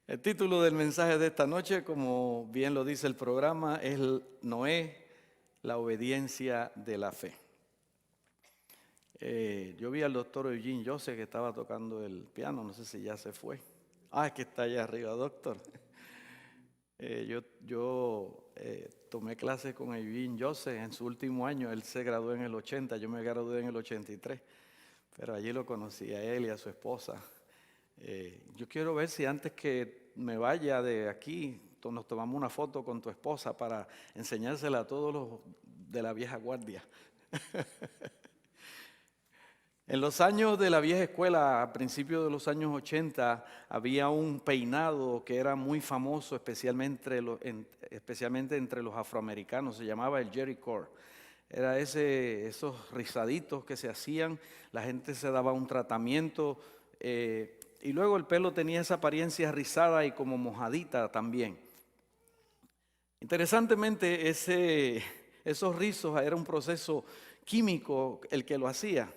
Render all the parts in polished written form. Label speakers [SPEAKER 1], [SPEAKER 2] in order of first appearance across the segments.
[SPEAKER 1] El título del mensaje de esta noche, como bien lo dice el programa, es Noé, la obediencia de la fe. Yo vi al doctor Eugene Joseph que estaba tocando el piano, no sé si ya se fue. Es que está allá arriba, doctor. Yo tomé clases con Eugene Joseph en su último año, él se graduó en el 80, yo me gradué en el 83, pero allí lo conocí a él y a su esposa. Yo quiero ver si antes que me vaya de aquí, nos tomamos una foto con tu esposa para enseñársela a todos los de la vieja guardia. En los años de la vieja escuela, a principios de los años 80, había un peinado que era muy famoso, especialmente entre los afroamericanos, se llamaba el Jerry Curl. Era esos rizaditos que se hacían, la gente se daba un tratamiento y luego el pelo tenía esa apariencia rizada y como mojadita también. Interesantemente, esos rizos era un proceso químico el que lo hacía.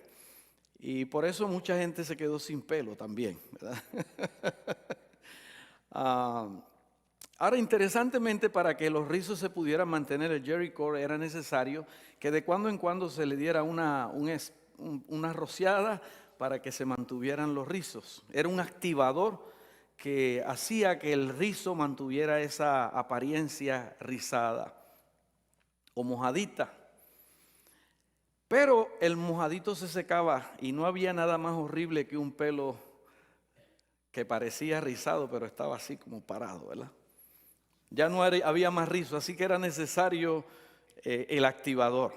[SPEAKER 1] Y por eso mucha gente se quedó sin pelo también, ¿verdad? Ahora, interesantemente, para que los rizos se pudieran mantener el Jerry Curl, era necesario que de cuando en cuando se le diera una rociada para que se mantuvieran los rizos. Era un activador que hacía que el rizo mantuviera esa apariencia rizada o mojadita. Pero el mojadito se secaba y no había nada más horrible que un pelo que parecía rizado, pero estaba así como parado, ¿verdad? Ya no había más rizo, así que era necesario el activador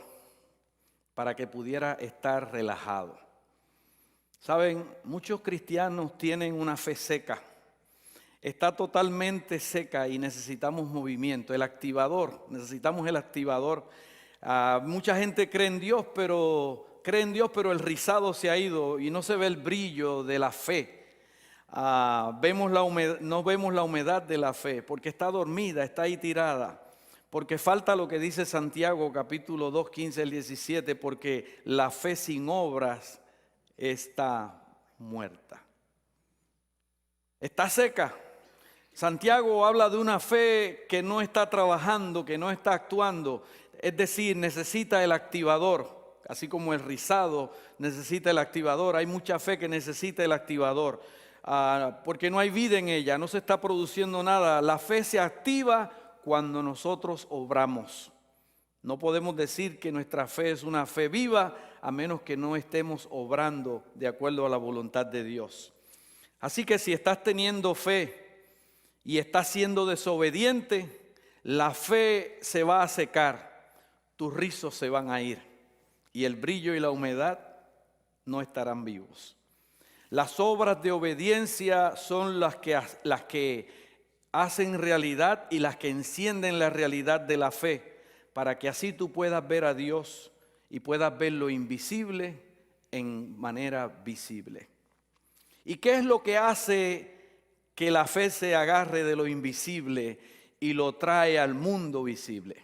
[SPEAKER 1] para que pudiera estar relajado. Saben, muchos cristianos tienen una fe seca. Está totalmente seca y necesitamos movimiento. Necesitamos el activador. Mucha gente cree en Dios, pero el rizado se ha ido y no se ve el brillo de la fe. No vemos la humedad de la fe porque está dormida, está ahí tirada. Porque falta lo que dice Santiago capítulo 2, 15 al 17, porque la fe sin obras está muerta. Está seca. Santiago habla de una fe que no está trabajando, que no está actuando. Es decir, necesita el activador, así como el rizado necesita el activador. Hay mucha fe que necesita el activador, porque no hay vida en ella, no se está produciendo nada. La fe se activa cuando nosotros obramos. No podemos decir que nuestra fe es una fe viva a menos que no estemos obrando de acuerdo a la voluntad de Dios. Así que si estás teniendo fe y estás siendo desobediente, la fe se va a secar, tus rizos se van a ir y el brillo y la humedad no estarán vivos. Las obras de obediencia son las que hacen realidad y las que encienden la realidad de la fe, para que así tú puedas ver a Dios y puedas ver lo invisible en manera visible. ¿Y qué es lo que hace que la fe se agarre de lo invisible y lo trae al mundo visible?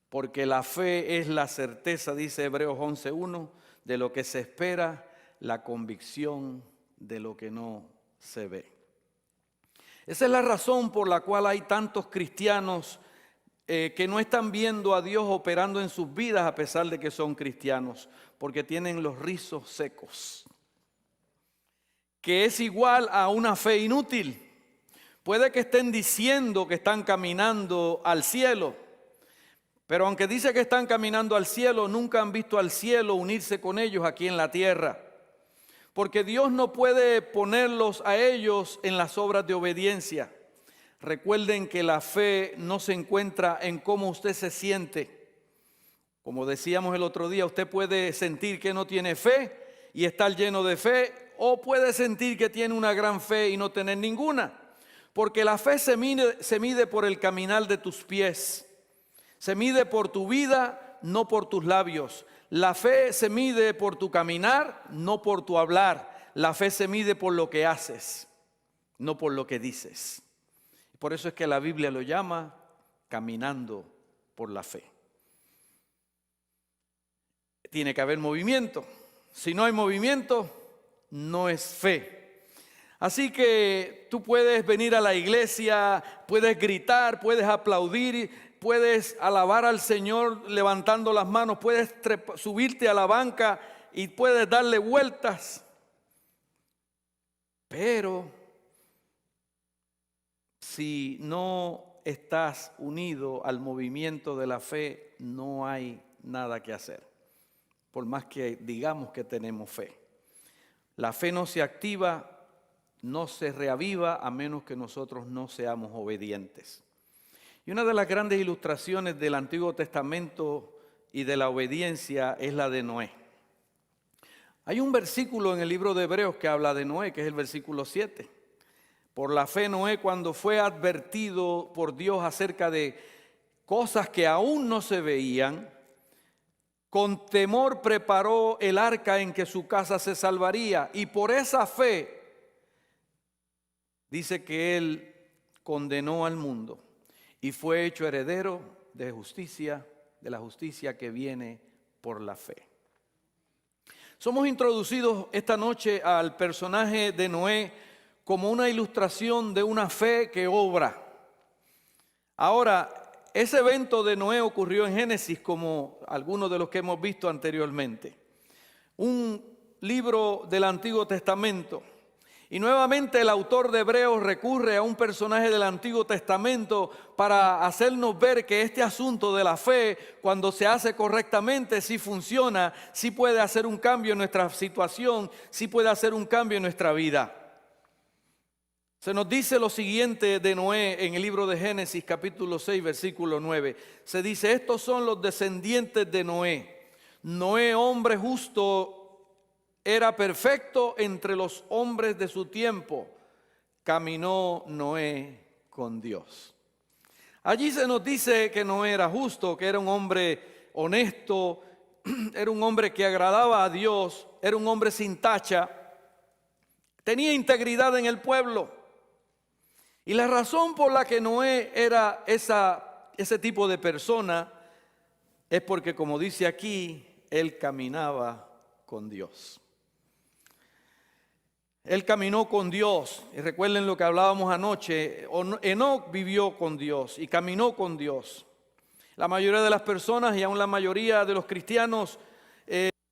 [SPEAKER 1] Porque la fe es la certeza, dice Hebreos 11:1, de lo que se espera, la convicción de lo que no se ve. Esa es la razón por la cual hay tantos cristianos que no están viendo a Dios operando en sus vidas a pesar de que son cristianos, porque tienen los rizos secos, que es igual a una fe inútil. Puede que estén diciendo que están caminando al cielo, pero aunque dice que están caminando al cielo, nunca han visto al cielo unirse con ellos aquí en la tierra. Porque Dios no puede ponerlos a ellos en las obras de obediencia. Recuerden que la fe no se encuentra en cómo usted se siente. Como decíamos el otro día, usted puede sentir que no tiene fe y estar lleno de fe, o puede sentir que tiene una gran fe y no tener ninguna. Porque la fe se mide por el caminar de tus pies. Se mide por tu vida, no por tus labios. La fe se mide por tu caminar, no por tu hablar. La fe se mide por lo que haces, no por lo que dices. Por eso es que la Biblia lo llama caminando por la fe. Tiene que haber movimiento. Si no hay movimiento, no es fe. Así que tú puedes venir a la iglesia, puedes gritar, puedes aplaudir, puedes alabar al Señor levantando las manos, puedes subirte a la banca y puedes darle vueltas. Pero si no estás unido al movimiento de la fe, no hay nada que hacer, por más que digamos que tenemos fe. La fe no se activa, no se reaviva a menos que nosotros no seamos obedientes. Y una de las grandes ilustraciones del Antiguo Testamento y de la obediencia es la de Noé. Hay un versículo en el libro de Hebreos que habla de Noé, que es el versículo 7. Por la fe Noé, cuando fue advertido por Dios acerca de cosas que aún no se veían, con temor preparó el arca en que su casa se salvaría, y por esa fe dice que él condenó al mundo y fue hecho heredero de justicia, de la justicia que viene por la fe. Somos introducidos esta noche al personaje de Noé como una ilustración de una fe que obra. Ahora, ese evento de Noé ocurrió en Génesis, como algunos de los que hemos visto anteriormente. Un libro del Antiguo Testamento. Y nuevamente el autor de Hebreos recurre a un personaje del Antiguo Testamento para hacernos ver que este asunto de la fe, cuando se hace correctamente, sí funciona, sí puede hacer un cambio en nuestra situación, sí puede hacer un cambio en nuestra vida. Se nos dice lo siguiente de Noé en el libro de Génesis capítulo 6 versículo 9. Se dice: estos son los descendientes de Noé. Noé, hombre justo, era perfecto entre los hombres de su tiempo. Caminó Noé con Dios. Allí se nos dice que Noé era justo, que era un hombre honesto, era un hombre que agradaba a Dios, era un hombre sin tacha, tenía integridad en el pueblo. Y la razón por la que Noé era ese tipo de persona es porque, como dice aquí, él caminaba con Dios. Él caminó con Dios. Y recuerden lo que hablábamos anoche. Enoc vivió con Dios y caminó con Dios. La mayoría de las personas y aún la mayoría de los cristianos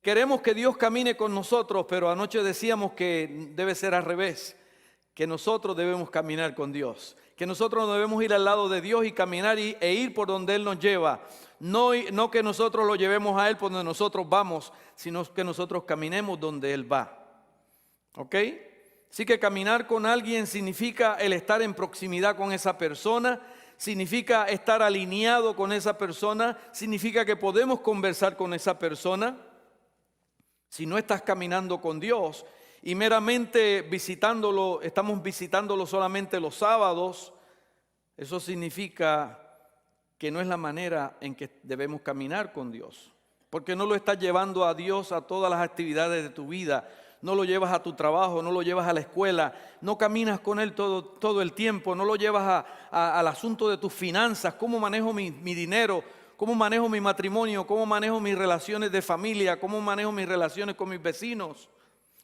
[SPEAKER 1] queremos que Dios camine con nosotros, pero anoche decíamos que debe ser al revés. Que nosotros debemos caminar con Dios, que nosotros debemos ir al lado de Dios y caminar e ir por donde Él nos lleva. No que nosotros lo llevemos a Él por donde nosotros vamos, sino que nosotros caminemos donde Él va. ¿Ok? Así que caminar con alguien significa el estar en proximidad con esa persona, significa estar alineado con esa persona, significa que podemos conversar con esa persona. Si no estás caminando con Dios y meramente visitándolo, estamos visitándolo solamente los sábados, eso significa que no es la manera en que debemos caminar con Dios, porque no lo estás llevando a Dios a todas las actividades de tu vida, no lo llevas a tu trabajo, no lo llevas a la escuela, no caminas con Él todo el tiempo, no lo llevas al asunto de tus finanzas, cómo manejo mi dinero, cómo manejo mi matrimonio, cómo manejo mis relaciones de familia, cómo manejo mis relaciones con mis vecinos.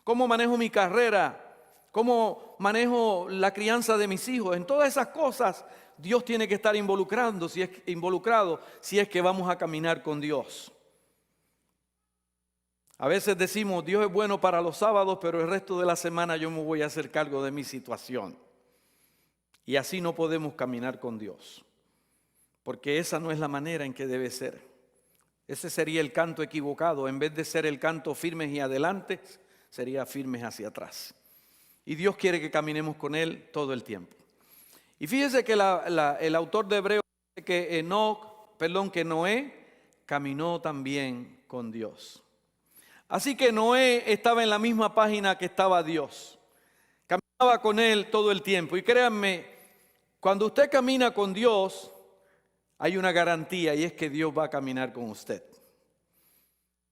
[SPEAKER 1] ¿Cómo manejo mi carrera? ¿Cómo manejo la crianza de mis hijos? En todas esas cosas Dios tiene que estar involucrado si es que vamos a caminar con Dios. A veces decimos, Dios es bueno para los sábados, pero el resto de la semana yo me voy a hacer cargo de mi situación. Y así no podemos caminar con Dios, porque esa no es la manera en que debe ser. Ese sería el canto equivocado. En vez de ser el canto firmes y adelante, sería firmes hacia atrás. Y Dios quiere que caminemos con Él todo el tiempo. Y fíjese que el autor de Hebreos dice que Noé caminó también con Dios. Así que Noé estaba en la misma página que estaba Dios. Caminaba con Él todo el tiempo. Y créanme, cuando usted camina con Dios, hay una garantía y es que Dios va a caminar con usted.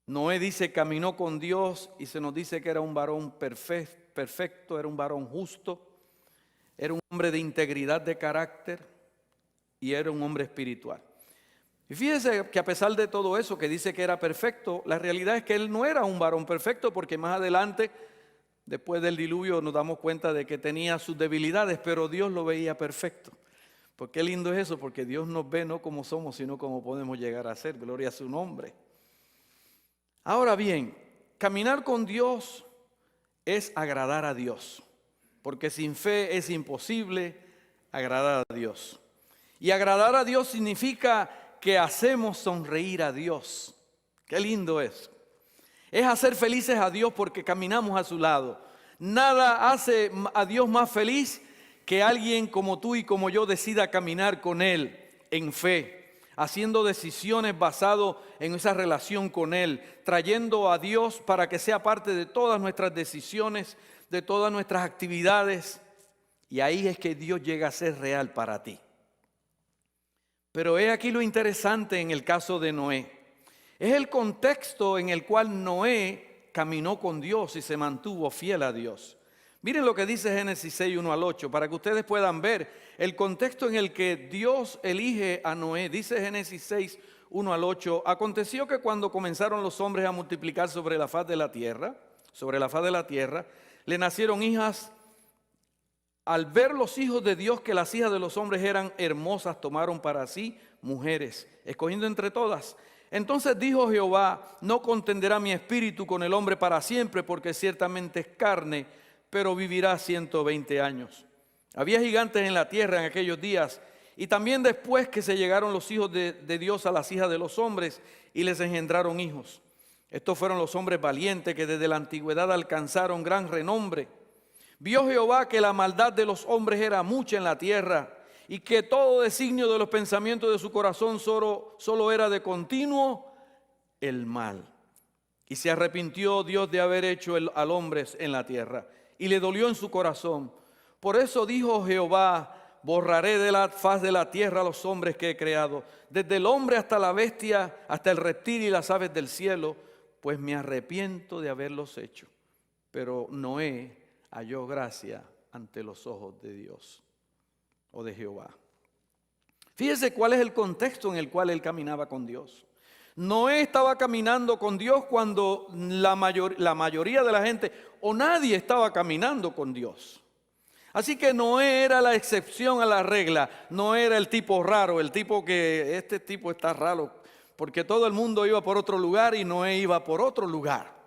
[SPEAKER 1] Noé dice caminó con Dios y se nos dice que era un varón perfecto, era un varón justo, era un hombre de integridad de carácter y era un hombre espiritual. Y fíjese que a pesar de todo eso que dice que era perfecto, la realidad es que él no era un varón perfecto, porque más adelante Después del diluvio nos damos cuenta de que tenía sus debilidades, pero Dios lo veía perfecto. Pues qué lindo es eso, porque Dios nos ve no como somos, sino como podemos llegar a ser. Gloria a su nombre. Ahora bien, caminar con Dios es agradar a Dios, porque sin fe es imposible agradar a Dios. Y agradar a Dios significa que hacemos sonreír a Dios. Qué lindo es. Es hacer felices a Dios porque caminamos a su lado. Nada hace a Dios más feliz que alguien como tú y como yo decida caminar con Él en fe, haciendo decisiones basadas en esa relación con Él, trayendo a Dios para que sea parte de todas nuestras decisiones, de todas nuestras actividades. Y ahí es que Dios llega a ser real para ti. Pero he aquí lo interesante en el caso de Noé. Es el contexto en el cual Noé caminó con Dios y se mantuvo fiel a Dios. Miren lo que dice Génesis 6, 1 al 8, para que ustedes puedan ver el contexto en el que Dios elige a Noé. Dice Génesis 6, 1 al 8, aconteció que cuando comenzaron los hombres a multiplicar sobre la faz de la tierra, le nacieron hijas. Al ver los hijos de Dios que las hijas de los hombres eran hermosas, tomaron para sí mujeres, escogiendo entre todas. Entonces dijo Jehová, no contenderá mi espíritu con el hombre para siempre, porque ciertamente es carne, pero vivirá 120 años. Había gigantes en la tierra en aquellos días, y también después que se llegaron los hijos de Dios a las hijas de los hombres, y les engendraron hijos. Estos fueron los hombres valientes que desde la antigüedad alcanzaron gran renombre. Vio Jehová que la maldad de los hombres era mucha en la tierra, y que todo designio de los pensamientos de su corazón solo era de continuo el mal. Y se arrepintió Dios de haber hecho al hombre en la tierra, y le dolió en su corazón. Por eso dijo Jehová, borraré de la faz de la tierra a los hombres que he creado, desde el hombre hasta la bestia, hasta el reptil y las aves del cielo, pues me arrepiento de haberlos hecho. Pero Noé halló gracia ante los ojos de Dios o de Jehová. Fíjese cuál es el contexto en el cual él caminaba con Dios. Noé estaba caminando con Dios cuando la mayoría de la gente o nadie estaba caminando con Dios. Así que Noé era la excepción a la regla. No era el tipo raro, el tipo que este tipo está raro, porque todo el mundo iba por otro lugar y Noé iba por otro lugar.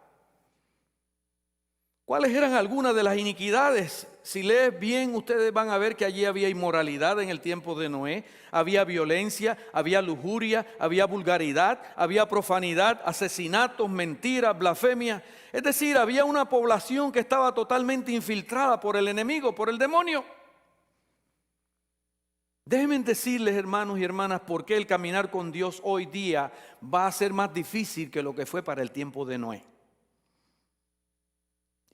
[SPEAKER 1] ¿Cuáles eran algunas de las iniquidades? Si lees bien, ustedes van a ver que allí había inmoralidad en el tiempo de Noé, había violencia, había lujuria, había vulgaridad, había profanidad, asesinatos, mentiras, blasfemia. Es decir, había una población que estaba totalmente infiltrada por el enemigo, por el demonio. Déjenme decirles, hermanos y hermanas, por qué el caminar con Dios hoy día va a ser más difícil que lo que fue para el tiempo de Noé.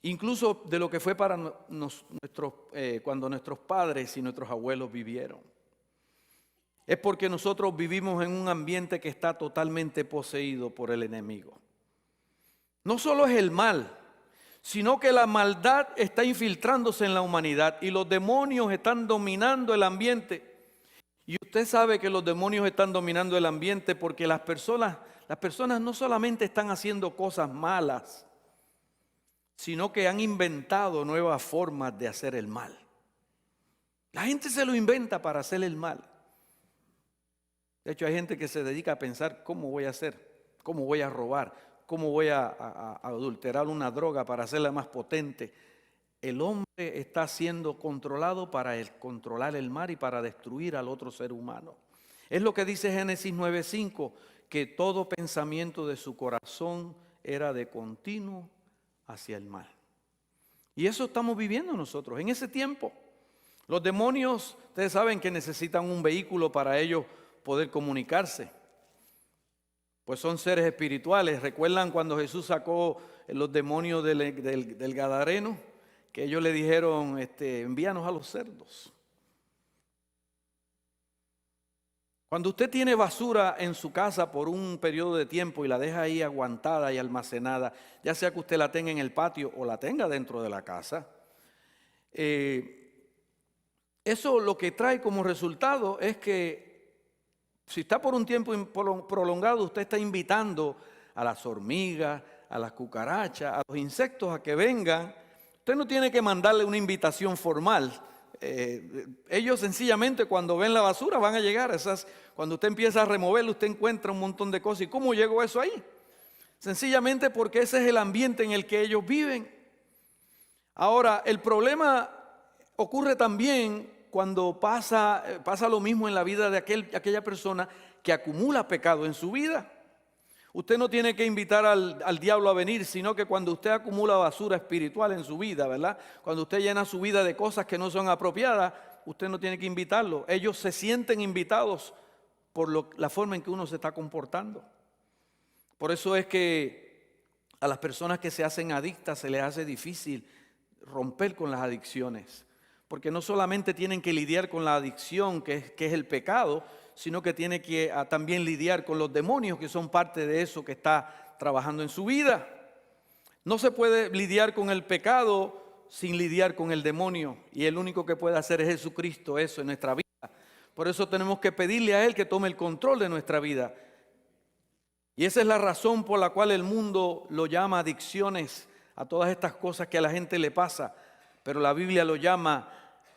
[SPEAKER 1] Incluso de lo que fue para cuando nuestros padres y nuestros abuelos vivieron. Es porque nosotros vivimos en un ambiente que está totalmente poseído por el enemigo. No solo es el mal, sino que la maldad está infiltrándose en la humanidad y los demonios están dominando el ambiente. Y usted sabe que los demonios están dominando el ambiente porque las personas no solamente están haciendo cosas malas, sino que han inventado nuevas formas de hacer el mal. La gente se lo inventa para hacer el mal. De hecho, hay gente que se dedica a pensar cómo voy a hacer, cómo voy a robar, cómo voy a adulterar una droga para hacerla más potente. El hombre está siendo controlado para controlar el mal y para destruir al otro ser humano. Es lo que dice Génesis 9:5, que todo pensamiento de su corazón era de continuo hacia el mal. Y eso estamos viviendo nosotros en ese tiempo. Los demonios, ustedes saben que necesitan un vehículo para ellos poder comunicarse. Pues son seres espirituales. ¿Recuerdan cuando Jesús sacó los demonios del Gadareno? Que ellos le dijeron, envíanos a los cerdos. Cuando usted tiene basura en su casa por un periodo de tiempo y la deja ahí aguantada y almacenada, ya sea que usted la tenga en el patio o la tenga dentro de la casa, eso lo que trae como resultado es que si está por un tiempo prolongado, usted está invitando a las hormigas, a las cucarachas, a los insectos a que vengan Usted no tiene que mandarle una invitación formal. Ellos sencillamente cuando ven la basura van a llegar. Cuando usted empieza a removerlo, usted encuentra un montón de cosas. ¿Y cómo llegó eso ahí? Sencillamente porque ese es el ambiente en el que ellos viven. Ahora, el problema ocurre también cuando pasa lo mismo en la vida de aquella persona que acumula pecado en su vida. Usted no tiene que invitar al diablo a venir, sino que cuando usted acumula basura espiritual en su vida, ¿verdad? Cuando usted llena su vida de cosas que no son apropiadas, usted no tiene que invitarlo. Ellos se sienten invitados por la forma en que uno se está comportando. Por eso es que a las personas que se hacen adictas se les hace difícil romper con las adicciones. Porque no solamente tienen que lidiar con la adicción, que es el pecado, sino que tiene que también lidiar con los demonios que son parte de eso que está trabajando en su vida. No se puede lidiar con el pecado sin lidiar con el demonio, y el único que puede hacer es Jesucristo eso en nuestra vida. Por eso tenemos que pedirle a Él que tome el control de nuestra vida. Y esa es la razón por la cual el mundo lo llama adicciones a todas estas cosas que a la gente le pasa, pero la Biblia lo llama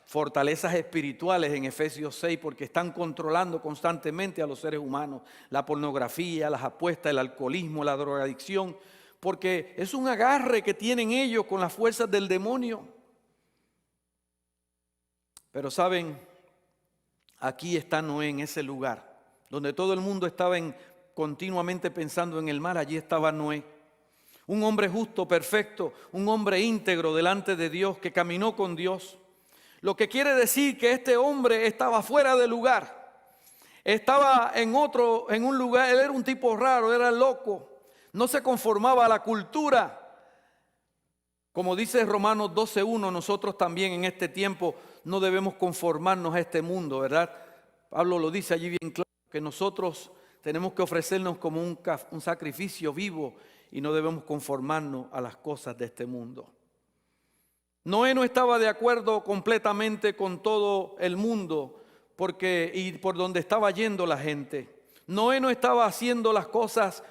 [SPEAKER 1] fortalezas espirituales en Efesios 6, porque están controlando constantemente a los seres humanos. La pornografía, las apuestas, el alcoholismo, la drogadicción, porque es un agarre que tienen ellos con las fuerzas del demonio. Pero saben, aquí está Noé en ese lugar, donde todo el mundo estaba continuamente pensando en el mal. Allí estaba Noé, un hombre justo, perfecto, un hombre íntegro delante de Dios, que caminó con Dios. Lo que quiere decir que este hombre estaba fuera de lugar, estaba en un lugar. Él era un tipo raro, era loco, no se conformaba a la cultura. Como dice Romanos 12:1, nosotros también en este tiempo no debemos conformarnos a este mundo, ¿verdad? Pablo lo dice allí bien claro, que nosotros tenemos que ofrecernos como un sacrificio vivo y no debemos conformarnos a las cosas de este mundo. Noé no estaba de acuerdo completamente con todo el mundo y por donde estaba yendo la gente. Noé no estaba haciendo las cosas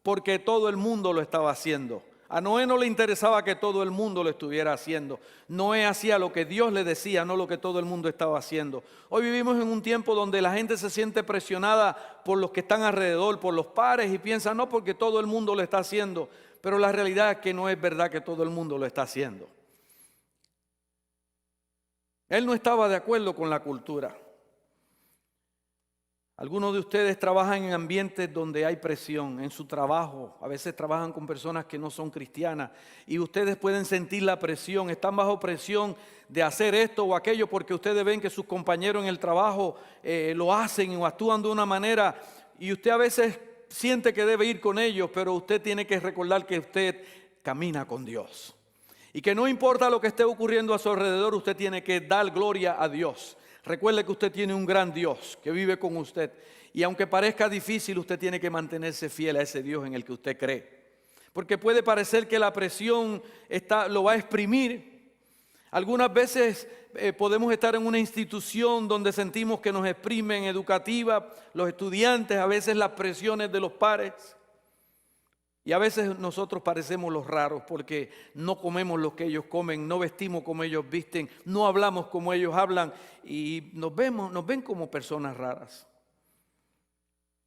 [SPEAKER 1] porque todo el mundo lo estaba haciendo. A Noé no le interesaba que todo el mundo lo estuviera haciendo. Noé hacía lo que Dios le decía, no lo que todo el mundo estaba haciendo. Hoy vivimos en un tiempo donde la gente se siente presionada por los que están alrededor, por los pares, y piensa no porque todo el mundo lo está haciendo. Pero la realidad es que no es verdad que todo el mundo lo está haciendo. Él no estaba de acuerdo con la cultura. Algunos de ustedes trabajan en ambientes donde hay presión en su trabajo. A veces trabajan con personas que no son cristianas y ustedes pueden sentir la presión. Están bajo presión de hacer esto o aquello porque ustedes ven que sus compañeros en el trabajo lo hacen o actúan de una manera, y usted a veces siente que debe ir con ellos, pero usted tiene que recordar que usted camina con Dios. Y que no importa lo que esté ocurriendo a su alrededor, usted tiene que dar gloria a Dios. Recuerde que usted tiene un gran Dios que vive con usted. Y aunque parezca difícil, usted tiene que mantenerse fiel a ese Dios en el que usted cree. Porque puede parecer que la presión lo va a exprimir. Algunas veces podemos estar en una institución donde sentimos que nos exprimen educativa, los estudiantes, a veces las presiones de los pares. Y a veces nosotros parecemos los raros porque no comemos lo que ellos comen, no vestimos como ellos visten, no hablamos como ellos hablan y nos ven como personas raras.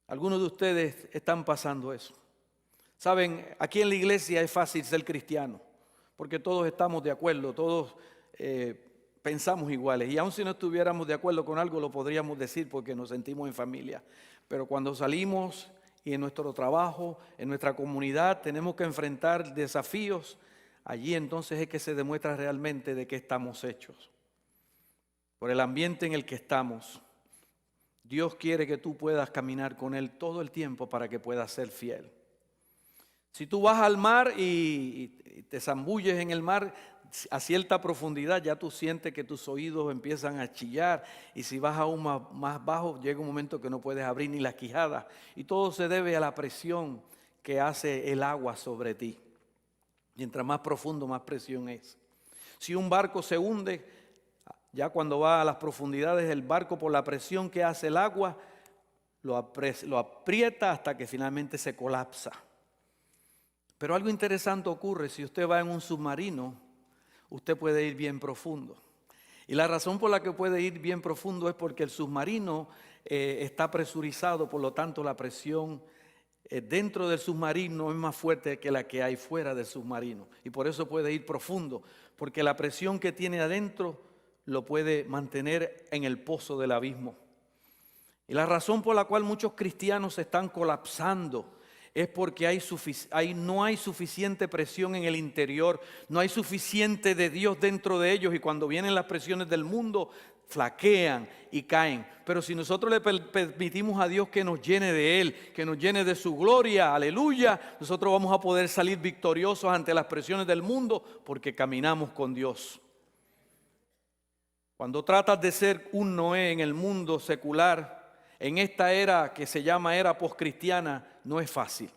[SPEAKER 1] Algunos de ustedes están pasando eso. Saben, aquí en la iglesia es fácil ser cristiano porque todos estamos de acuerdo, todos pensamos iguales, y aun si no estuviéramos de acuerdo con algo lo podríamos decir porque nos sentimos en familia. Pero cuando salimos y en nuestro trabajo, en nuestra comunidad, tenemos que enfrentar desafíos, allí entonces es que se demuestra realmente de qué estamos hechos. Por el ambiente en el que estamos, Dios quiere que tú puedas caminar con Él todo el tiempo para que puedas ser fiel. Si tú vas al mar y te zambulles en el mar a cierta profundidad, ya tú sientes que tus oídos empiezan a chillar, y si vas aún más bajo, llega un momento que no puedes abrir ni las quijadas, y todo se debe a la presión que hace el agua sobre ti. Mientras más profundo, más presión es. Si un barco se hunde, ya cuando va a las profundidades, el barco, por la presión que hace el agua, lo aprieta hasta que finalmente se colapsa. Pero algo interesante ocurre si usted va en un submarino. usted puede ir bien profundo. Y la razón por la que puede ir bien profundo es porque el submarino está presurizado, por lo tanto la presión dentro del submarino es más fuerte que la que hay fuera del submarino. Y por eso puede ir profundo, porque la presión que tiene adentro lo puede mantener en el pozo del abismo. Y la razón por la cual muchos cristianos están colapsando es porque no hay suficiente presión en el interior, no hay suficiente de Dios dentro de ellos, y cuando vienen las presiones del mundo flaquean y caen. Pero si nosotros le permitimos a Dios que nos llene de Él, que nos llene de su gloria, aleluya, nosotros vamos a poder salir victoriosos ante las presiones del mundo porque caminamos con Dios. Cuando tratas de ser un Noé en el mundo secular, en esta era que se llama era poscristiana, no es fácil.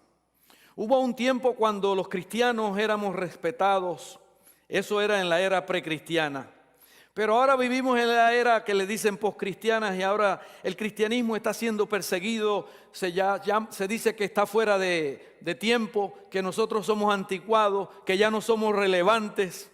[SPEAKER 1] Hubo un tiempo cuando los cristianos éramos respetados, eso era en la era precristiana. Pero ahora vivimos en la era que le dicen poscristianas, y ahora el cristianismo está siendo perseguido, se dice que está fuera de tiempo, que nosotros somos anticuados, que ya no somos relevantes.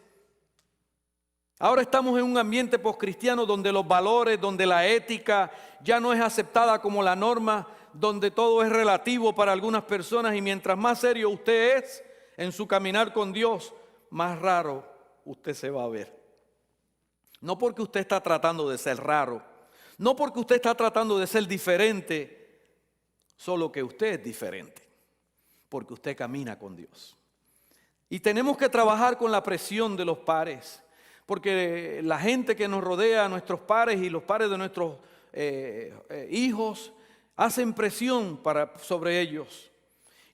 [SPEAKER 1] Ahora estamos en un ambiente poscristiano donde los valores, donde la ética ya no es aceptada como la norma, donde todo es relativo para algunas personas, y mientras más serio usted es en su caminar con Dios, más raro usted se va a ver. No porque usted está tratando de ser raro, no porque usted está tratando de ser diferente, solo que usted es diferente, porque usted camina con Dios. Y tenemos que trabajar con la presión de los pares, porque la gente que nos rodea, nuestros pares y los pares de nuestros hijos, hacen presión sobre ellos.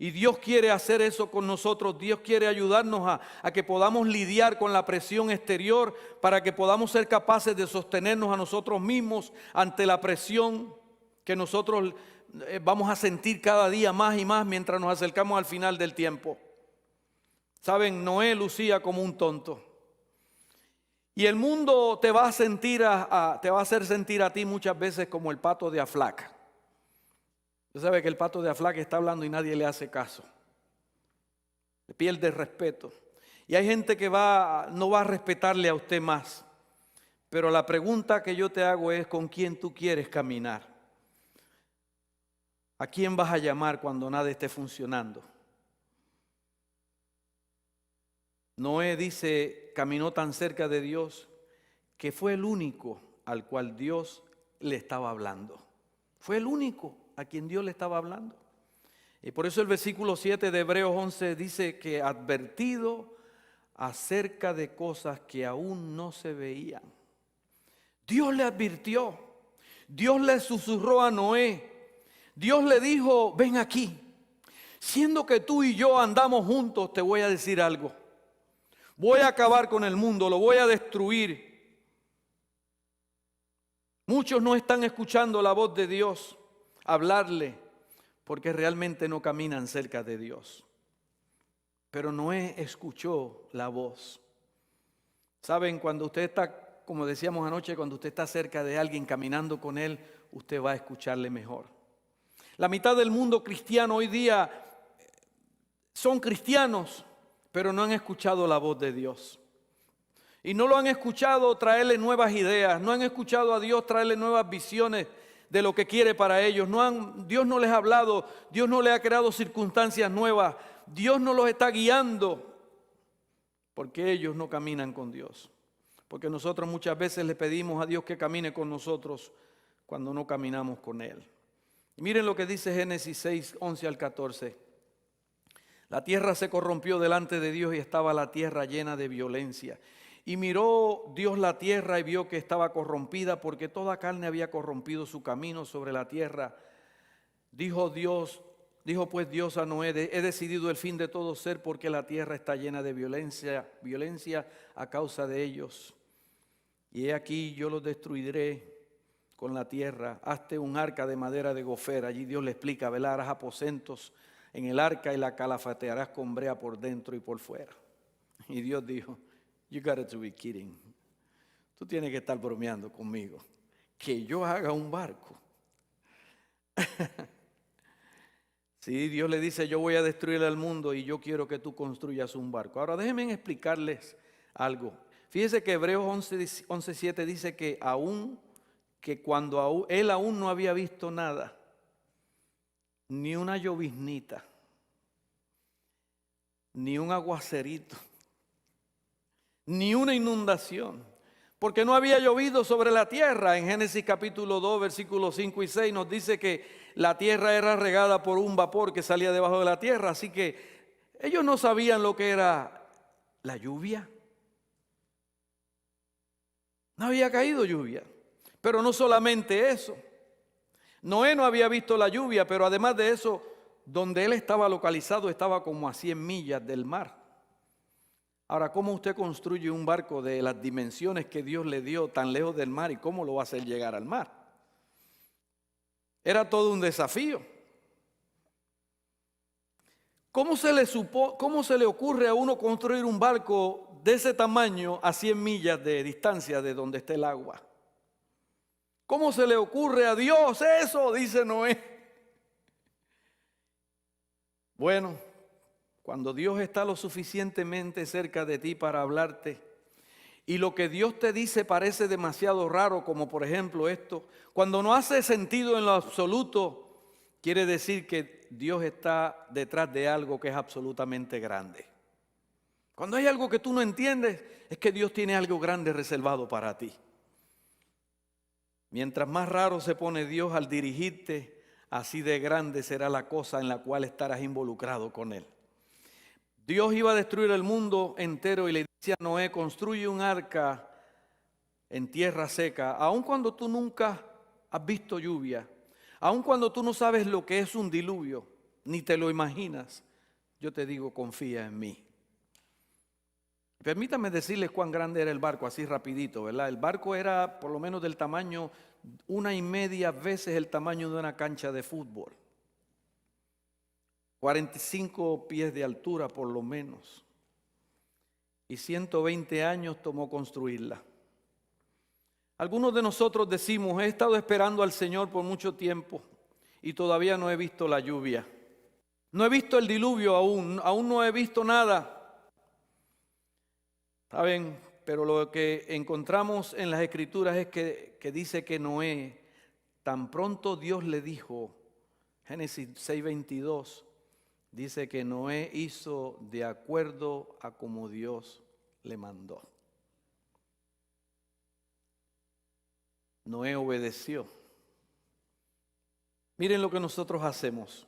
[SPEAKER 1] Y Dios quiere hacer eso con nosotros. Dios quiere ayudarnos a que podamos lidiar con la presión exterior, para que podamos ser capaces de sostenernos a nosotros mismos ante la presión que nosotros vamos a sentir cada día más y más mientras nos acercamos al final del tiempo. Saben, Noé lucía como un tonto. Y el mundo te va a hacer sentir a ti muchas veces como el pato de Aflac. Usted sabe que el pato de Aflac está hablando y nadie le hace caso. Le pierde respeto. Y hay gente que no va a respetarle a usted más. Pero la pregunta que yo te hago es: ¿con quién tú quieres caminar? ¿A quién vas a llamar cuando nada esté funcionando? Noé dice, caminó tan cerca de Dios que fue el único al cual Dios le estaba hablando. Fue el único a quien Dios le estaba hablando. Y por eso el versículo 7 de Hebreos 11 dice que advertido acerca de cosas que aún no se veían. Dios le advirtió, Dios le susurró a Noé, Dios le dijo: ven aquí, siendo que tú y yo andamos juntos, te voy a decir algo. Voy a acabar con el mundo, lo voy a destruir. Muchos no están escuchando la voz de Dios hablarle porque realmente no caminan cerca de Dios. Pero Noé escuchó la voz. Saben, cuando usted está, como decíamos anoche, cuando usted está cerca de alguien caminando con él, usted va a escucharle mejor. La mitad del mundo cristiano hoy día son cristianos, pero no han escuchado la voz de Dios. Y no lo han escuchado traerle nuevas ideas, no han escuchado a Dios traerle nuevas visiones de lo que quiere para ellos. Dios no les ha hablado, Dios no les ha creado circunstancias nuevas, Dios no los está guiando, porque ellos no caminan con Dios. Porque nosotros muchas veces le pedimos a Dios que camine con nosotros cuando no caminamos con Él. Y miren lo que dice Génesis 6, 11 al 14. La tierra se corrompió delante de Dios y estaba la tierra llena de violencia. Y miró Dios la tierra y vio que estaba corrompida, porque toda carne había corrompido su camino sobre la tierra. Dijo pues Dios a Noé: he decidido el fin de todo ser, porque la tierra está llena de violencia a causa de ellos. Y he aquí, yo los destruiré con la tierra. Hazte un arca de madera de gofer. Allí Dios le explica: harás aposentos en el arca y la calafatearás con brea por dentro y por fuera. Y Dios dijo: you got to be kidding. Tú tienes que estar bromeando conmigo. Que yo haga un barco. Sí, Dios le dice: yo voy a destruir el mundo y yo quiero que tú construyas un barco. Ahora déjenme explicarles algo. Fíjese que Hebreos 11:7 dice que cuando él aún no había visto nada, ni una lloviznita, ni un aguacerito, ni una inundación, porque no había llovido sobre la tierra. En Génesis capítulo 2, versículos 5 y 6 nos dice que la tierra era regada por un vapor que salía debajo de la tierra, así que ellos no sabían lo que era la lluvia. No había caído lluvia. Pero no solamente eso. Noé no había visto la lluvia, pero además de eso, donde él estaba localizado estaba como a 100 millas del mar. Ahora, ¿cómo usted construye un barco de las dimensiones que Dios le dio tan lejos del mar y cómo lo va a hacer llegar al mar? Era todo un desafío. ¿Cómo se le ocurre a uno construir un barco de ese tamaño a 100 millas de distancia de donde está el agua? ¿Cómo se le ocurre a Dios eso? Dice Noé. Bueno, cuando Dios está lo suficientemente cerca de ti para hablarte y lo que Dios te dice parece demasiado raro, como por ejemplo esto, cuando no hace sentido en lo absoluto, quiere decir que Dios está detrás de algo que es absolutamente grande. Cuando hay algo que tú no entiendes, es que Dios tiene algo grande reservado para ti. Mientras más raro se pone Dios al dirigirte, así de grande será la cosa en la cual estarás involucrado con Él. Dios iba a destruir el mundo entero y le decía a Noé, construye un arca en tierra seca, aun cuando tú nunca has visto lluvia, aun cuando tú no sabes lo que es un diluvio, ni te lo imaginas, yo te digo, confía en mí. Permítame decirles cuán grande era el barco, así rapidito, ¿verdad? El barco era por lo menos del tamaño, 1.5 veces el tamaño de una cancha de fútbol. 45 pies de altura por lo menos. Y 120 años tomó construirla. Algunos de nosotros decimos, he estado esperando al Señor por mucho tiempo y todavía no he visto la lluvia. No he visto el diluvio aún no he visto nada. ¿Saben? Pero lo que encontramos en las Escrituras es que dice que Noé, tan pronto Dios le dijo, Génesis 6:22, dice que Noé hizo de acuerdo a como Dios le mandó. Noé obedeció. Miren lo que nosotros hacemos.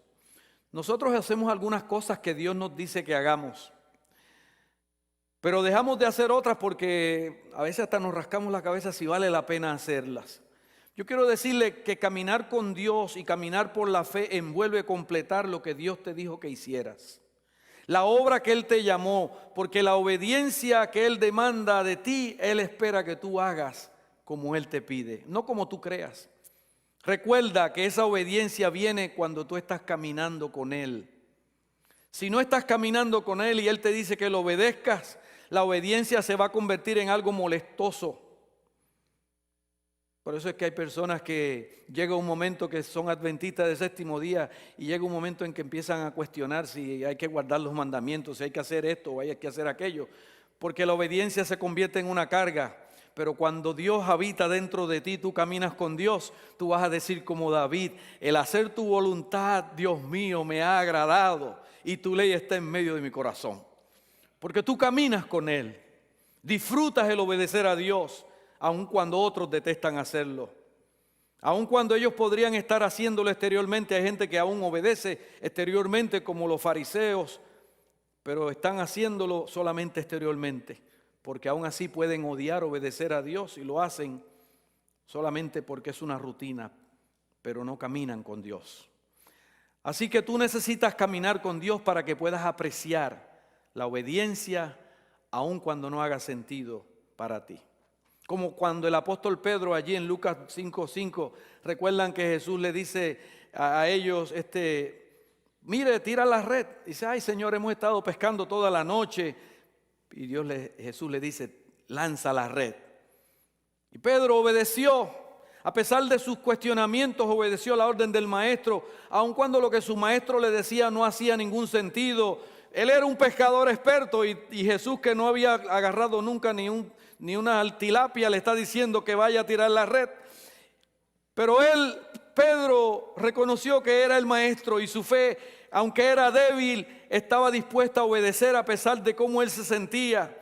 [SPEAKER 1] Nosotros hacemos algunas cosas que Dios nos dice que hagamos, pero dejamos de hacer otras porque a veces hasta nos rascamos la cabeza si vale la pena hacerlas. Yo quiero decirle que caminar con Dios y caminar por la fe envuelve completar lo que Dios te dijo que hicieras. La obra que Él te llamó, porque la obediencia que Él demanda de ti, Él espera que tú hagas como Él te pide, no como tú creas. Recuerda que esa obediencia viene cuando tú estás caminando con Él. Si no estás caminando con Él y Él te dice que lo obedezcas, la obediencia se va a convertir en algo molestoso. Por eso es que hay personas que llega un momento que son adventistas del séptimo día y llega un momento en que empiezan a cuestionar si hay que guardar los mandamientos, si hay que hacer esto o hay que hacer aquello, porque la obediencia se convierte en una carga. Pero cuando Dios habita dentro de ti, tú caminas con Dios, tú vas a decir como David, el hacer tu voluntad, Dios mío, me ha agradado y tu ley está en medio de mi corazón. Porque tú caminas con Él, disfrutas el obedecer a Dios, aun cuando otros detestan hacerlo. Aun cuando ellos podrían estar haciéndolo exteriormente, hay gente que aún obedece exteriormente como los fariseos, pero están haciéndolo solamente exteriormente, porque aún así pueden odiar obedecer a Dios y lo hacen solamente porque es una rutina, pero no caminan con Dios. Así que tú necesitas caminar con Dios para que puedas apreciar la obediencia aun cuando no haga sentido para ti. Como cuando el apóstol Pedro allí en Lucas 5:5, recuerdan que Jesús le dice a ellos, mire, tira la red. Dice, ay Señor, hemos estado pescando toda la noche. Y Jesús le dice, lanza la red. Y Pedro obedeció, a pesar de sus cuestionamientos, obedeció la orden del maestro, aun cuando lo que su maestro le decía no hacía ningún sentido. Él era un pescador experto y Jesús, que no había agarrado nunca ni ni una tilapia le está diciendo que vaya a tirar la red. Pero Pedro, reconoció que era el maestro y su fe, aunque era débil, estaba dispuesta a obedecer a pesar de cómo él se sentía.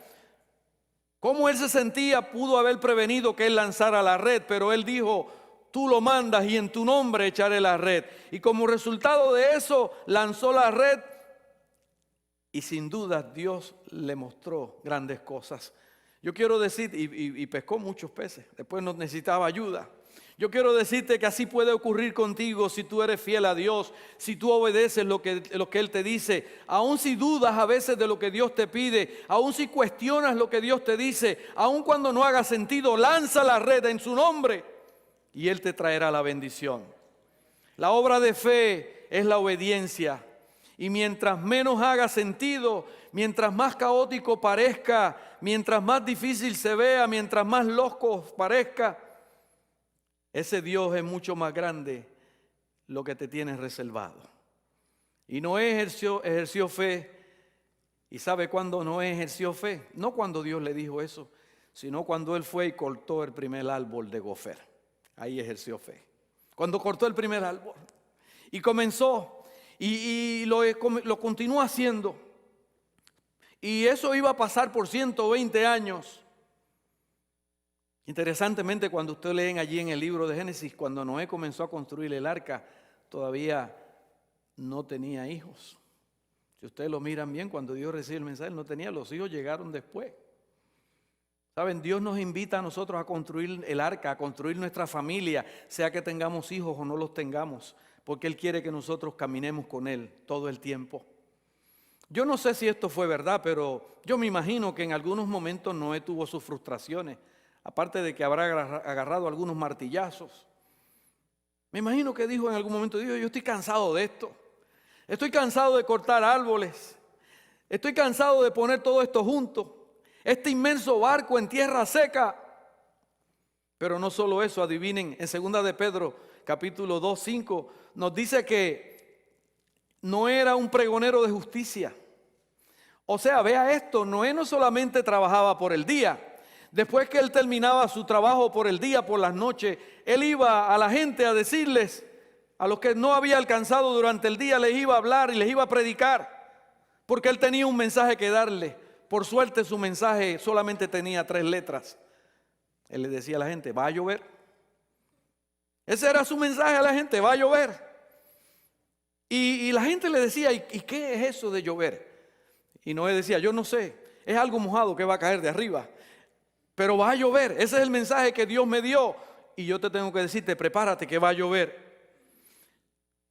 [SPEAKER 1] Cómo él se sentía pudo haber prevenido que él lanzara la red, pero él dijo: tú lo mandas y en tu nombre echaré la red. Y como resultado de eso, lanzó la red y sin duda Dios le mostró grandes cosas. Yo quiero decir, y pescó muchos peces, después no necesitaba ayuda. Yo quiero decirte que así puede ocurrir contigo si tú eres fiel a Dios, si tú obedeces lo que Él te dice, aun si dudas a veces de lo que Dios te pide, aun si cuestionas lo que Dios te dice, aun cuando no haga sentido, lanza la red en su nombre y Él te traerá la bendición. La obra de fe es la obediencia, y mientras menos haga sentido, mientras más caótico parezca, mientras más difícil se vea, mientras más loco parezca, ese Dios es mucho más grande lo que te tiene reservado. Y Noé ejerció fe. ¿Y sabe cuándo Noé ejerció fe? No cuando Dios le dijo eso, sino cuando él fue y cortó el primer árbol de gofer. Ahí ejerció fe. Cuando cortó el primer árbol. Y comenzó y lo continuó haciendo. Y eso iba a pasar por 120 años. Interesantemente, cuando ustedes leen allí en el libro de Génesis, cuando Noé comenzó a construir el arca, todavía no tenía hijos. Si ustedes lo miran bien, cuando Dios recibe el mensaje, no tenía, los hijos llegaron después. Saben, Dios nos invita a nosotros a construir el arca, a construir nuestra familia, sea que tengamos hijos o no los tengamos, porque Él quiere que nosotros caminemos con Él todo el tiempo. Yo no sé si esto fue verdad, pero yo me imagino que en algunos momentos Noé tuvo sus frustraciones. Aparte de que habrá agarrado algunos martillazos. Me imagino que dijo en algún momento: yo estoy cansado de esto. Estoy cansado de cortar árboles. Estoy cansado de poner todo esto junto. Este inmenso barco en tierra seca. Pero no solo eso, adivinen, en 2 de Pedro, capítulo 2, 5, nos dice que no era un pregonero de justicia. O sea, vea esto, Noé no solamente trabajaba por el día. Después que él terminaba su trabajo por el día, por las noches, él iba a la gente a decirles, a los que no había alcanzado durante el día, les iba a hablar y les iba a predicar, porque él tenía un mensaje que darle. Por suerte su mensaje solamente tenía 3 letras. Él le decía a la gente: va a llover. Ese era su mensaje a la gente: va a llover. Y la gente le decía: ¿y qué es eso de llover? Y Noé decía: yo no sé, es algo mojado que va a caer de arriba. Pero va a llover, ese es el mensaje que Dios me dio. Y yo te tengo que decirte: prepárate que va a llover.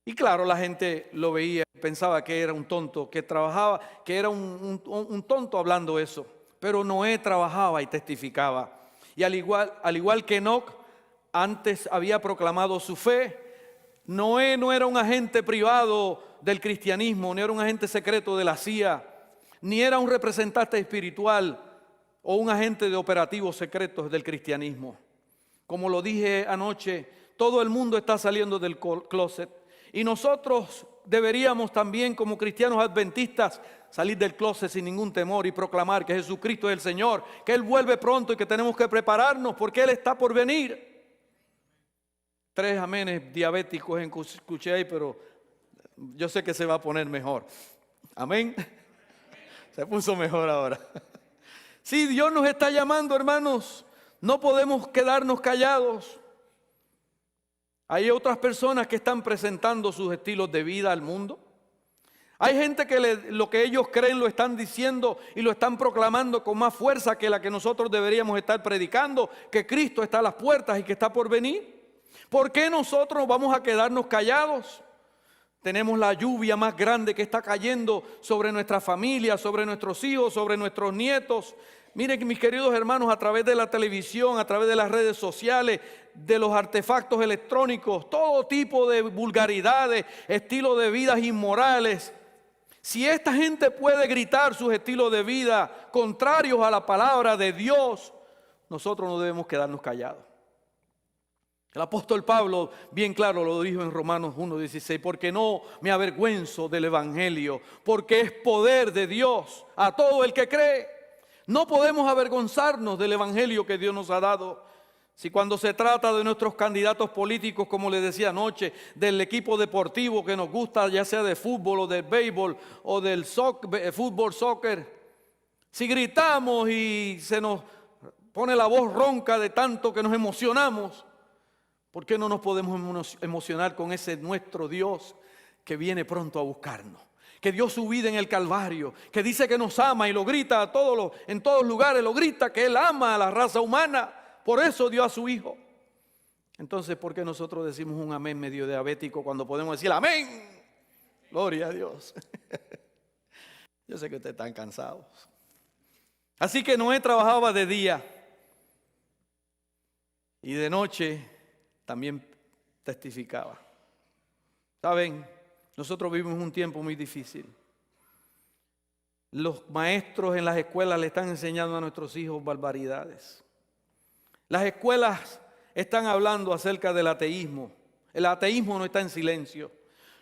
[SPEAKER 1] Y claro, la gente lo veía, pensaba que era un tonto, que trabajaba, que era un tonto hablando eso. Pero Noé trabajaba y testificaba. Y al igual que Enoc antes había proclamado su fe, Noé no era un agente privado del cristianismo, ni era un agente secreto de la CIA, ni era un representante espiritual o un agente de operativos secretos del cristianismo. Como lo dije anoche, todo el mundo está saliendo del closet, y nosotros deberíamos también, como cristianos adventistas, salir del closet sin ningún temor y proclamar que Jesucristo es el Señor, que Él vuelve pronto y que tenemos que prepararnos porque Él está por venir. 3 amenes diabéticos escuché ahí, pero yo sé que se va a poner mejor. Amén. Se puso mejor ahora. Sí, Dios nos está llamando, hermanos. No podemos quedarnos callados. Hay otras personas que están presentando sus estilos de vida al mundo. Hay gente que lo que ellos creen lo están diciendo y lo están proclamando con más fuerza que la que nosotros deberíamos estar predicando, que Cristo está a las puertas y que está por venir. ¿Por qué nosotros vamos a quedarnos callados? Tenemos la lluvia más grande que está cayendo sobre nuestra familia, sobre nuestros hijos, sobre nuestros nietos. Miren, mis queridos hermanos, a través de la televisión, a través de las redes sociales, de los artefactos electrónicos, todo tipo de vulgaridades, estilos de vidas inmorales. Si esta gente puede gritar sus estilos de vida contrarios a la palabra de Dios, nosotros no debemos quedarnos callados. El apóstol Pablo bien claro lo dijo en Romanos 1:16: porque no me avergüenzo del evangelio, porque es poder de Dios a todo el que cree. No podemos avergonzarnos del evangelio que Dios nos ha dado. Si cuando se trata de nuestros candidatos políticos, como les decía anoche, del equipo deportivo que nos gusta, ya sea de fútbol o de béisbol o del fútbol, soccer, si gritamos y se nos pone la voz ronca de tanto que nos emocionamos, ¿por qué no nos podemos emocionar con ese nuestro Dios que viene pronto a buscarnos? Que dio su vida en el Calvario, que dice que nos ama y lo grita en todos lugares, lo grita que Él ama a la raza humana. Por eso dio a su Hijo. Entonces, ¿por qué nosotros decimos un amén medio diabético cuando podemos decir amén? Gloria a Dios. Yo sé que ustedes están cansados. Así que Noé trabajaba de día y de noche también testificaba. ¿Saben? Nosotros vivimos un tiempo muy difícil. Los maestros en las escuelas le están enseñando a nuestros hijos barbaridades. Las escuelas están hablando acerca del ateísmo. El ateísmo no está en silencio.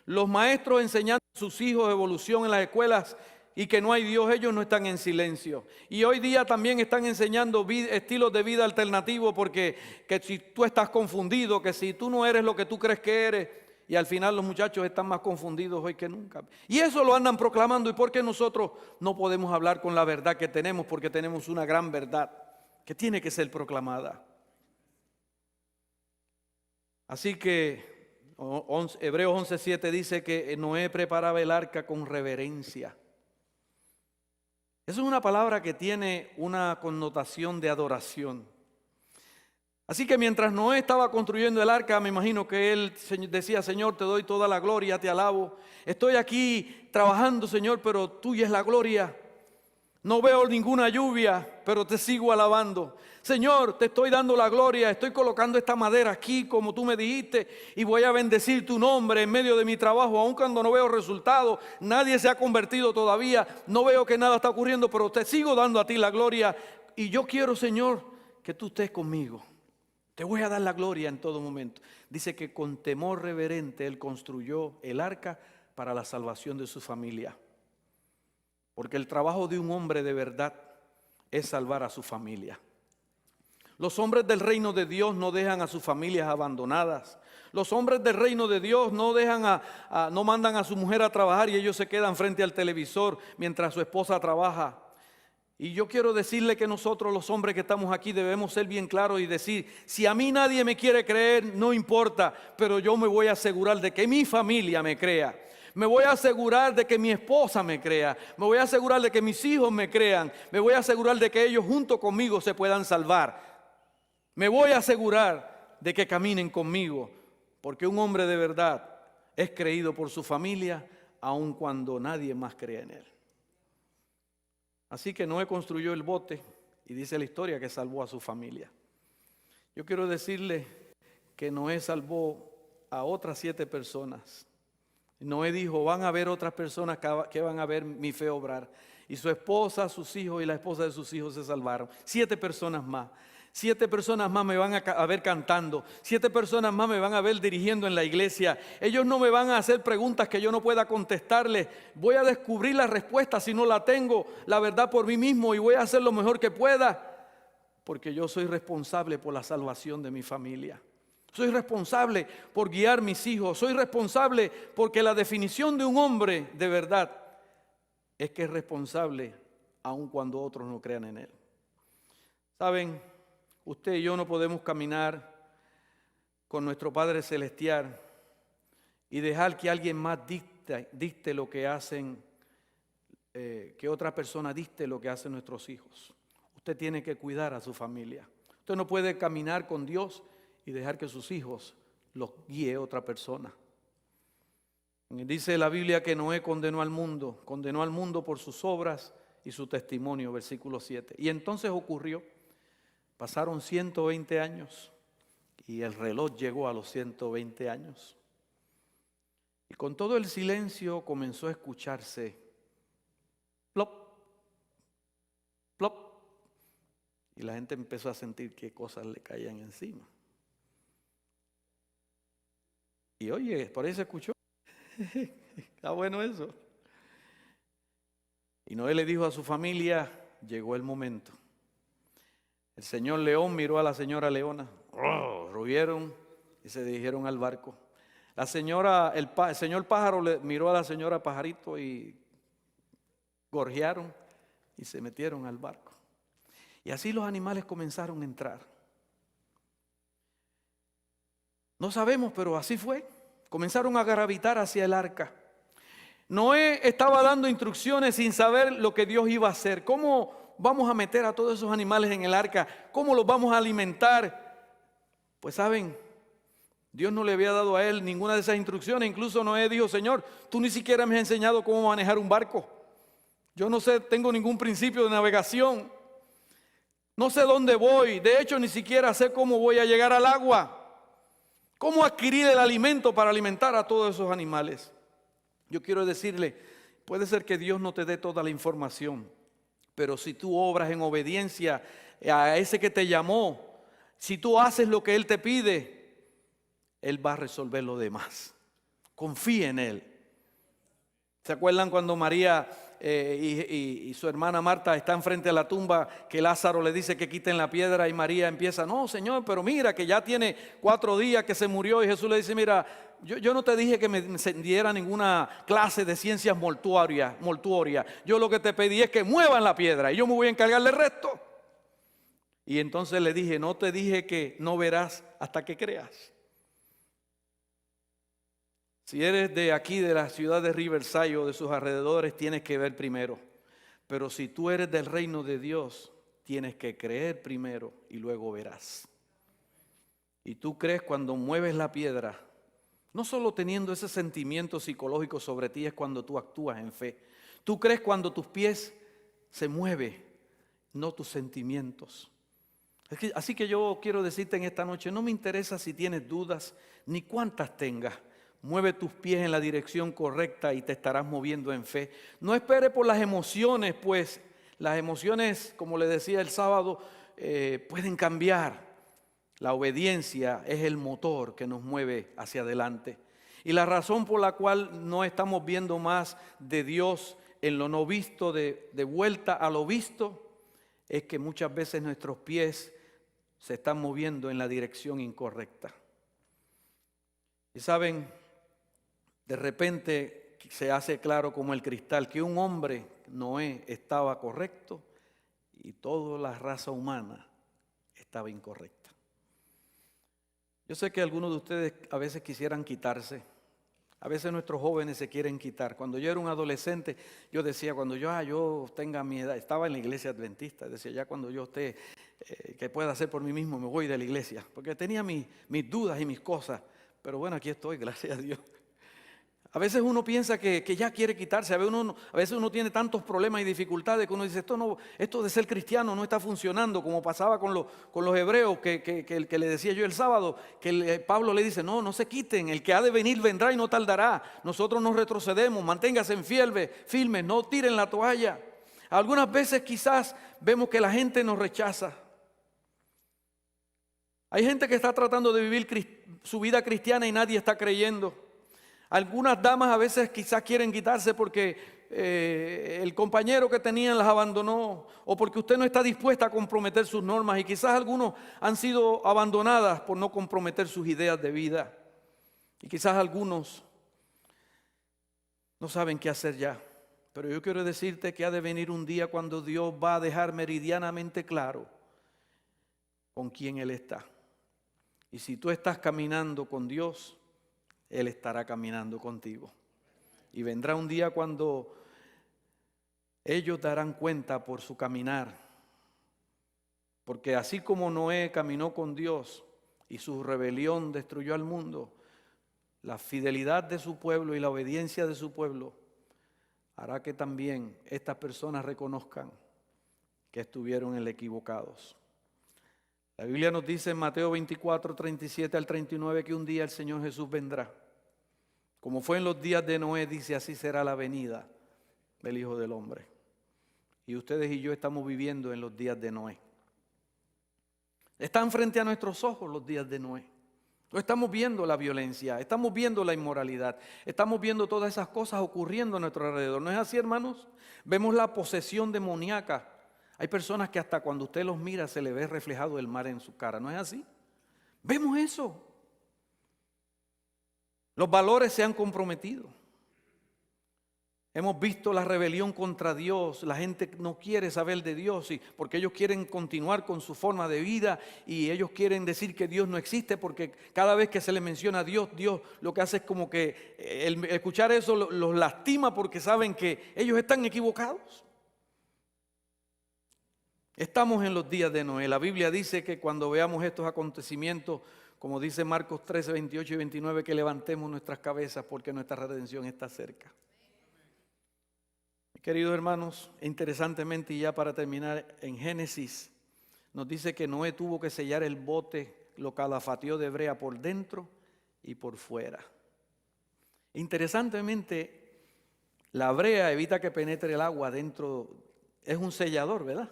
[SPEAKER 1] Los maestros enseñando a sus hijos evolución en las escuelas y que no hay Dios, ellos no están en silencio. Y hoy día también están enseñando estilos de vida alternativos porque que si tú estás confundido, que si tú no eres lo que tú crees que eres, y al final los muchachos están más confundidos hoy que nunca. Y eso lo andan proclamando. ¿Y por qué nosotros no podemos hablar con la verdad que tenemos? Porque tenemos una gran verdad que tiene que ser proclamada. Así que Hebreos 11:7 dice que Noé preparaba el arca con reverencia. Esa es una palabra que tiene una connotación de adoración. Así que mientras Noé estaba construyendo el arca, me imagino que él decía: Señor, te doy toda la gloria, te alabo. Estoy aquí trabajando, Señor, pero tuya es la gloria. No veo ninguna lluvia, pero te sigo alabando. Señor, te estoy dando la gloria, estoy colocando esta madera aquí como tú me dijiste y voy a bendecir tu nombre en medio de mi trabajo, aun cuando no veo resultados, nadie se ha convertido todavía, no veo que nada está ocurriendo, pero te sigo dando a ti la gloria y yo quiero, Señor, que tú estés conmigo. Te voy a dar la gloria en todo momento. Dice que con temor reverente él construyó el arca para la salvación de su familia. Porque el trabajo de un hombre de verdad es salvar a su familia. Los hombres del reino de Dios no dejan a sus familias abandonadas. Los hombres del reino de Dios no no mandan a su mujer a trabajar y ellos se quedan frente al televisor mientras su esposa trabaja. Y yo quiero decirle que nosotros los hombres que estamos aquí debemos ser bien claros y decir: si a mí nadie me quiere creer, no importa, pero yo me voy a asegurar de que mi familia me crea. Me voy a asegurar de que mi esposa me crea. Me voy a asegurar de que mis hijos me crean. Me voy a asegurar de que ellos junto conmigo se puedan salvar. Me voy a asegurar de que caminen conmigo. Porque un hombre de verdad es creído por su familia aun cuando nadie más cree en él. Así que Noé construyó el bote y dice la historia que salvó a su familia. Yo quiero decirle que Noé salvó a otras 7 personas. Noé dijo: van a haber otras personas que van a ver mi fe obrar. Y su esposa, sus hijos y la esposa de sus hijos se salvaron. 7 personas más. 7 personas más me van a ver cantando. 7 personas más me van a ver dirigiendo en la iglesia. Ellos no me van a hacer preguntas que yo no pueda contestarles. Voy a descubrir la respuesta si no la tengo, la verdad por mí mismo, y voy a hacer lo mejor que pueda. Porque yo soy responsable por la salvación de mi familia. Soy responsable por guiar mis hijos. Soy responsable porque la definición de un hombre de verdad es que es responsable aun cuando otros no crean en él. ¿Saben? Usted y yo no podemos caminar con nuestro Padre Celestial y dejar que alguien más dicte lo que hacen, que otra persona dicte lo que hacen nuestros hijos. Usted tiene que cuidar a su familia. Usted no puede caminar con Dios y dejar que sus hijos los guíe otra persona. Dice la Biblia que Noé condenó al mundo por sus obras y su testimonio, versículo 7. Y entonces ocurrió, pasaron 120 años y el reloj llegó a los 120 años. Y con todo el silencio comenzó a escucharse plop, plop. Y la gente empezó a sentir qué cosas le caían encima. Y oye, por ahí se escuchó. Está bueno eso. Y Noé le dijo a su familia: llegó el momento. El señor león miró a la señora leona, rugieron y se dirigieron al barco. El señor pájaro le miró a la señora pajarito y gorjearon y se metieron al barco. Y así los animales comenzaron a entrar. No sabemos, pero así fue. Comenzaron a gravitar hacia el arca. Noé estaba dando instrucciones sin saber lo que Dios iba a hacer. ¿Cómo vamos a meter a todos esos animales en el arca? ¿Cómo los vamos a alimentar? Pues saben, Dios no le había dado a él ninguna de esas instrucciones. Incluso Noé dijo, Señor, tú ni siquiera me has enseñado cómo manejar un barco. Yo no sé, tengo ningún principio de navegación. No sé dónde voy. De hecho, ni siquiera sé cómo voy a llegar al agua. ¿Cómo adquirir el alimento para alimentar a todos esos animales? Yo quiero decirle, puede ser que Dios no te dé toda la información, pero si tú obras en obediencia a ese que te llamó, si tú haces lo que Él te pide, Él va a resolver lo demás. Confía en Él. ¿Se acuerdan cuando María y su hermana Marta están frente a la tumba, que Lázaro le dice que quiten la piedra y María empieza, no Señor, pero mira que ya tiene 4 días que se murió, y Jesús le dice, mira, yo no te dije que me diera ninguna clase de ciencias mortuorias, yo lo que te pedí es que muevan la piedra y yo me voy a encargar del resto. Y entonces le dije, no te dije que no verás hasta que creas. Si eres de aquí, de la ciudad de Riverside o de sus alrededores, tienes que ver primero. Pero si tú eres del reino de Dios, tienes que creer primero y luego verás. Y tú crees cuando mueves la piedra, no solo teniendo ese sentimiento psicológico sobre ti, es cuando tú actúas en fe. Tú crees cuando tus pies se mueven, no tus sentimientos. Así que yo quiero decirte en esta noche, no me interesa si tienes dudas ni cuántas tengas. Mueve tus pies en la dirección correcta y te estarás moviendo en fe. No espere por las emociones, pues las emociones, como le decía el sábado, pueden cambiar. La obediencia es el motor que nos mueve hacia adelante. Y la razón por la cual no estamos viendo más de Dios en lo no visto, de vuelta a lo visto, es que muchas veces nuestros pies se están moviendo en la dirección incorrecta. Y saben, de repente se hace claro como el cristal que un hombre, Noé, estaba correcto y toda la raza humana estaba incorrecta. Yo sé que algunos de ustedes a veces quisieran quitarse. A veces nuestros jóvenes se quieren quitar. Cuando yo era un adolescente, yo decía, cuando yo tenga mi edad, estaba en la iglesia adventista, decía, ya cuando yo esté, que pueda hacer por mí mismo, me voy de la iglesia. Porque tenía mis dudas y mis cosas. Pero bueno, aquí estoy, gracias a Dios. A veces uno piensa que ya quiere quitarse, a veces uno tiene tantos problemas y dificultades que uno dice, esto de ser cristiano no está funcionando, como pasaba con los hebreos, que le decía yo el sábado, que Pablo le dice, no se quiten, el que ha de venir vendrá y no tardará, nosotros no retrocedemos, manténganse firmes, no tiren la toalla. Algunas veces quizás vemos que la gente nos rechaza. Hay gente que está tratando de vivir su vida cristiana y nadie está creyendo. Algunas damas a veces quizás quieren quitarse porque el compañero que tenían las abandonó, o porque usted no está dispuesta a comprometer sus normas, y quizás algunos han sido abandonadas por no comprometer sus ideas de vida, y quizás algunos no saben qué hacer ya. Pero yo quiero decirte que ha de venir un día cuando Dios va a dejar meridianamente claro con quién Él está. Y si tú estás caminando con Dios, Él estará caminando contigo. Y vendrá un día cuando ellos darán cuenta por su caminar. Porque así como Noé caminó con Dios y su rebelión destruyó al mundo, la fidelidad de su pueblo y la obediencia de su pueblo hará que también estas personas reconozcan que estuvieron en el equivocados. La Biblia nos dice en Mateo 24, 37 al 39 que un día el Señor Jesús vendrá. Como fue en los días de Noé, dice, así será la venida del Hijo del Hombre. Y ustedes y yo estamos viviendo en los días de Noé. Están frente a nuestros ojos los días de Noé. Estamos viendo la violencia, estamos viendo la inmoralidad, estamos viendo todas esas cosas ocurriendo a nuestro alrededor. ¿No es así, hermanos? Vemos la posesión demoníaca Hay personas que hasta cuando usted los mira se le ve reflejado el mar en su cara, ¿no es así? Vemos eso. Los valores se han comprometido. Hemos visto la rebelión contra Dios. La gente no quiere saber de Dios porque ellos quieren continuar con su forma de vida y ellos quieren decir que Dios no existe, porque cada vez que se le menciona a Dios, Dios lo que hace es como que el escuchar eso los lastima, porque saben que ellos están equivocados. Estamos en los días de Noé. La Biblia dice que cuando veamos estos acontecimientos, como dice Marcos 13, 28 y 29, que levantemos nuestras cabezas porque nuestra redención está cerca. Queridos hermanos, interesantemente, y ya para terminar, en Génesis nos dice que Noé tuvo que sellar el bote, lo calafateó de brea por dentro y por fuera. Interesantemente, la brea evita que penetre el agua dentro, es un sellador, ¿verdad?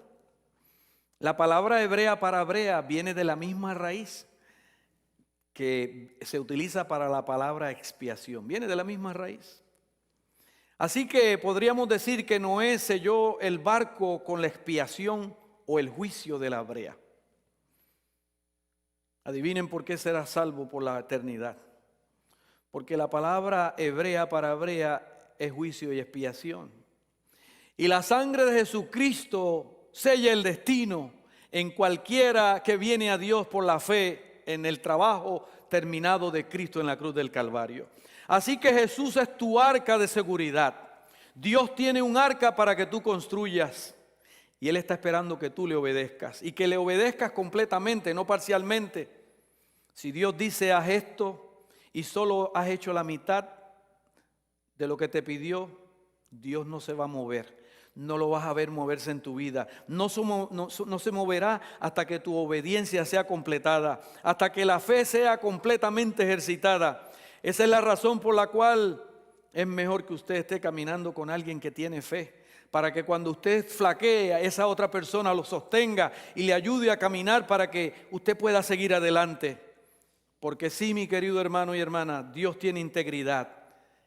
[SPEAKER 1] La palabra hebrea para brea viene de la misma raíz que se utiliza para la palabra expiación, viene de la misma raíz. Así que podríamos decir que Noé selló el barco con la expiación o el juicio de la brea. Adivinen por qué será salvo por la eternidad. Porque la palabra hebrea para brea es juicio y expiación. Y la sangre de Jesucristo sella el destino en cualquiera que viene a Dios por la fe en el trabajo terminado de Cristo en la cruz del Calvario. Así que Jesús es tu arca de seguridad. Dios tiene un arca para que tú construyas y Él está esperando que tú le obedezcas y que le obedezcas completamente, no parcialmente. Si Dios dice haz esto y solo has hecho la mitad de lo que te pidió, Dios no se va a mover. No lo vas a ver moverse en tu vida. No se moverá hasta que tu obediencia sea completada, hasta que la fe sea completamente ejercitada. Esa es la razón por la cual es mejor que usted esté caminando con alguien que tiene fe, para que cuando usted flaquea, esa otra persona lo sostenga y le ayude a caminar para que usted pueda seguir adelante. Porque sí, mi querido hermano y hermana, Dios tiene integridad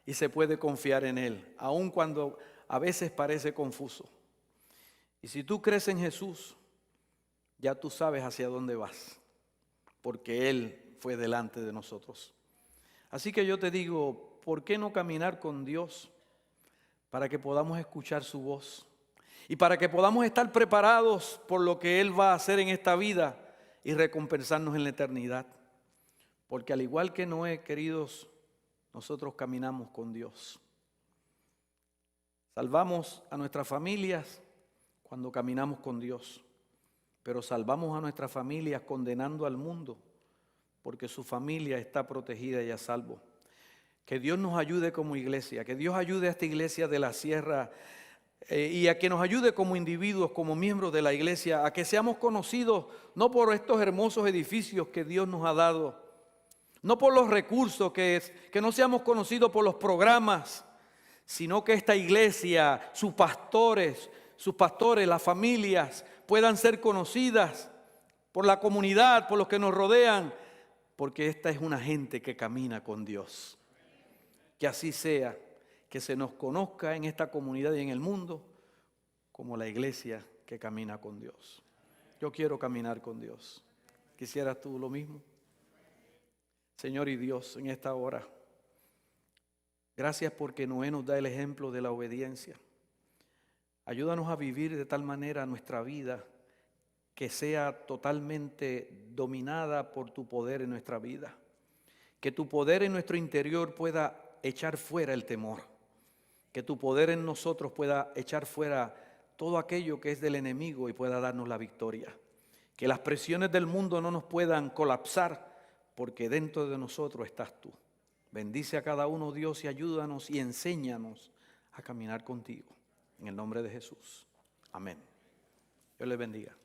[SPEAKER 1] y se puede confiar en Él, aun cuando a veces parece confuso. Y si tú crees en Jesús, ya tú sabes hacia dónde vas, porque Él fue delante de nosotros. Así que yo te digo, ¿por qué no caminar con Dios para que podamos escuchar su voz? Y para que podamos estar preparados por lo que Él va a hacer en esta vida y recompensarnos en la eternidad. Porque al igual que Noé, queridos, nosotros caminamos con Dios. Salvamos a nuestras familias cuando caminamos con Dios, pero salvamos a nuestras familias condenando al mundo, porque su familia está protegida y a salvo. Que Dios nos ayude como iglesia, que Dios ayude a esta iglesia de la Sierra y a que nos ayude como individuos, como miembros de la iglesia, a que seamos conocidos no por estos hermosos edificios que Dios nos ha dado, no por los recursos, que no seamos conocidos por los programas, sino que esta iglesia, sus pastores, las familias puedan ser conocidas por la comunidad, por los que nos rodean, porque esta es una gente que camina con Dios. Que así sea, que se nos conozca en esta comunidad y en el mundo como la iglesia que camina con Dios. Yo quiero caminar con Dios. ¿Quisieras tú lo mismo? Señor y Dios, en esta hora, gracias porque Noé nos da el ejemplo de la obediencia. Ayúdanos a vivir de tal manera nuestra vida que sea totalmente dominada por tu poder en nuestra vida. Que tu poder en nuestro interior pueda echar fuera el temor. Que tu poder en nosotros pueda echar fuera todo aquello que es del enemigo y pueda darnos la victoria. Que las presiones del mundo no nos puedan colapsar, porque dentro de nosotros estás tú. Bendice a cada uno, Dios, y ayúdanos y enséñanos a caminar contigo. En el nombre de Jesús. Amén. Dios les bendiga.